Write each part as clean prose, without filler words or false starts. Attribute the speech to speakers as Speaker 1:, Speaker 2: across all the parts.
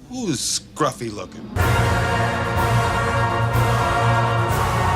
Speaker 1: Who's scruffy looking?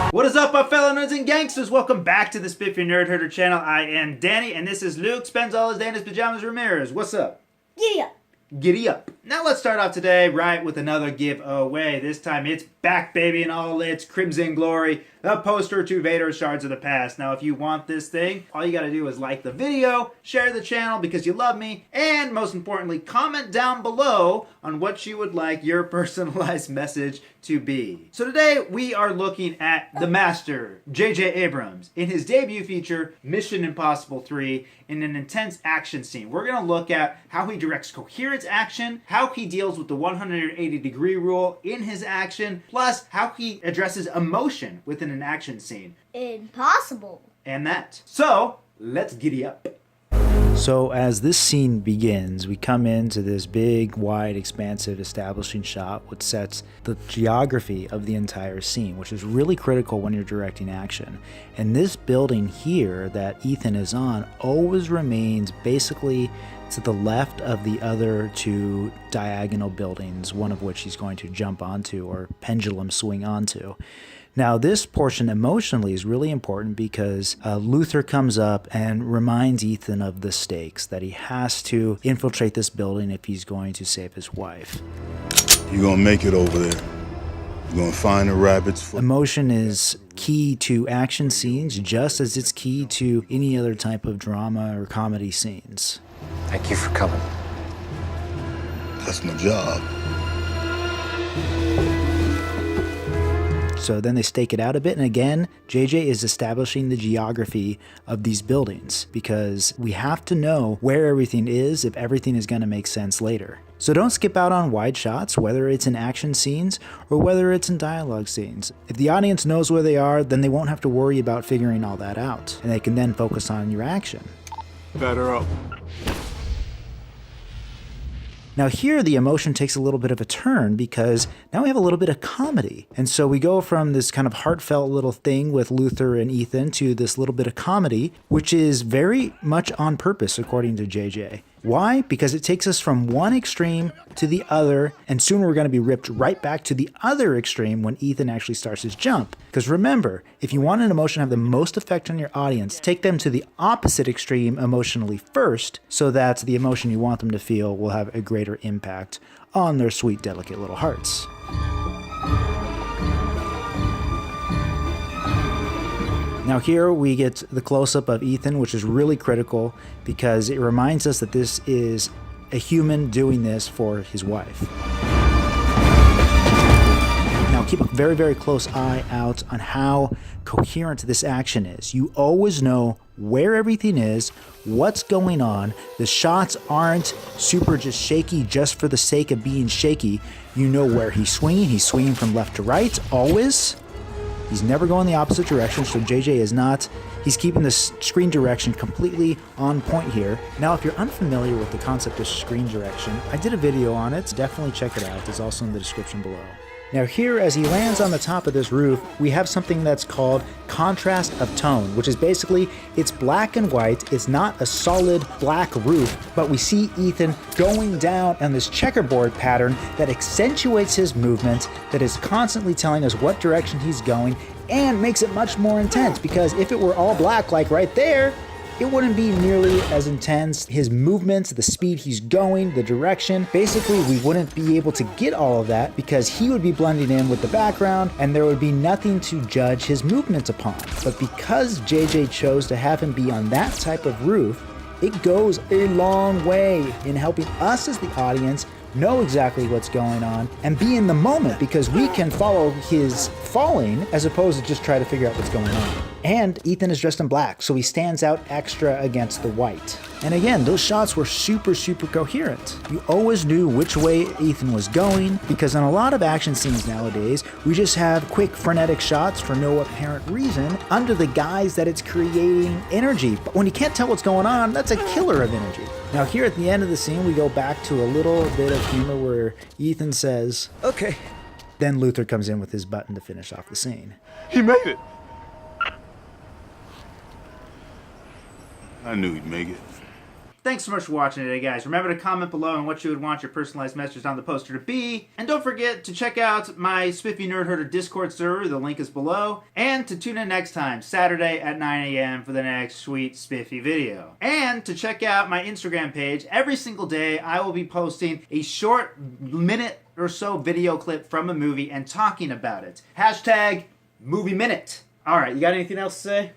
Speaker 2: What is up, my fellow nerds and gangsters? Welcome back to the Spiffy Nerd Herder channel. I am Danny, and this is Luke, spends all his day in his pajamas, Ramirez. What's up?
Speaker 3: Giddy up.
Speaker 2: Giddy up. Now let's start off today, right, with another giveaway. This time it's back, baby, in all its crimson glory. The poster to Vader's Shards of the Past. Now, if you want this thing, all you gotta do is like the video, share the channel because you love me, and most importantly, comment down below on what you would like your personalized message to be. So today, we are looking at the master, J.J. Abrams, in his debut feature, Mission Impossible 3, in an intense action scene. We're gonna look at how he directs coherent action, how he deals with the 180-degree rule in his action, plus how he addresses emotion within an action scene.
Speaker 3: Impossible.
Speaker 2: And that. So, let's giddy up.
Speaker 4: So as this scene begins, we come into this big, wide, expansive establishing shot which sets the geography of the entire scene, which is really critical when you're directing action. And this building here that Ethan is on always remains basically to the left of the other two diagonal buildings, one of which he's going to jump onto or pendulum swing onto. Now, this portion emotionally is really important because Luther comes up and reminds Ethan of the stakes, that he has to infiltrate this building if he's going to save his wife.
Speaker 1: You're gonna make it over there. You're gonna find the rabbits.
Speaker 4: Emotion is key to action scenes just as it's key to any other type of drama or comedy scenes.
Speaker 5: Thank you for coming.
Speaker 1: That's my job.
Speaker 4: So then they stake it out a bit, and again, JJ is establishing the geography of these buildings because we have to know where everything is if everything is going to make sense later. So don't skip out on wide shots, whether it's in action scenes or whether it's in dialogue scenes. If the audience knows where they are, then they won't have to worry about figuring all that out, and they can then focus on your action.
Speaker 1: Batter up.
Speaker 4: Now here, the emotion takes a little bit of a turn because now we have a little bit of comedy. And so we go from this kind of heartfelt little thing with Luther and Ethan to this little bit of comedy, which is very much on purpose, according to JJ. Why? Because it takes us from one extreme to the other, and soon we're going to be ripped right back to the other extreme when Ethan actually starts his jump. Because remember, if you want an emotion to have the most effect on your audience, take them to the opposite extreme emotionally first, so that the emotion you want them to feel will have a greater impact on their sweet, delicate little hearts. Now here we get the close-up of Ethan, which is really critical because it reminds us that this is a human doing this for his wife. Now keep a very, very close eye out on how coherent this action is. You always know where everything is, what's going on. The shots aren't super just shaky just for the sake of being shaky. You know where he's swinging. He's swinging from left to right, always. He's never going the opposite direction, so JJ is not. He's keeping the screen direction completely on point here. Now, if you're unfamiliar with the concept of screen direction, I did a video on it. Definitely check it out. It's also in the description below. Now here, as he lands on the top of this roof, we have something that's called contrast of tone, which is basically, it's black and white. It's not a solid black roof, but we see Ethan going down on this checkerboard pattern that accentuates his movement, that is constantly telling us what direction he's going, and makes it much more intense, because if it were all black like right there, it wouldn't be nearly as intense. His movements, the speed he's going, the direction, basically we wouldn't be able to get all of that because he would be blending in with the background and there would be nothing to judge his movements upon. But because JJ chose to have him be on that type of roof, it goes a long way in helping us as the audience know exactly what's going on and be in the moment, because we can follow his falling as opposed to just try to figure out what's going on. And Ethan is dressed in black, so he stands out extra against the white. And again, those shots were super, super coherent. You always knew which way Ethan was going, because in a lot of action scenes nowadays, we just have quick frenetic shots for no apparent reason under the guise that it's creating energy. But when you can't tell what's going on, that's a killer of energy. Now here at the end of the scene, we go back to a little bit of humor where Ethan says, "Okay." Then Luther comes in with his button to finish off the scene.
Speaker 1: He made it. I knew he'd make it.
Speaker 2: Thanks so much for watching today, guys. Remember to comment below on what you would want your personalized message on the poster to be. And don't forget to check out my Spiffy Nerd Herder Discord server. The link is below. And to tune in next time, Saturday at 9 a.m. for the next sweet Spiffy video. And to check out my Instagram page. Every single day, I will be posting a short minute or so video clip from a movie and talking about it. Hashtag Movie Minute. Alright, you got anything else to say?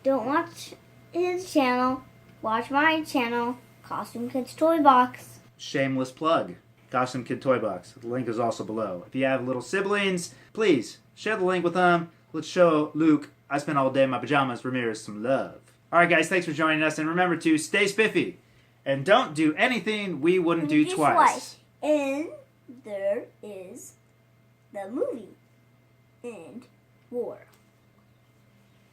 Speaker 3: Don't watch his channel. Watch my channel, Costume Kids Toy Box.
Speaker 2: Shameless plug. Costume Kid Toy Box. The link is also below. If you have little siblings, please share the link with them. Let's show Luke, I spent all day in my pajamas, Ramirez, some love. Alright guys, thanks for joining us, and remember to stay spiffy. And don't do anything we wouldn't do twice.
Speaker 3: And there is the movie. And war.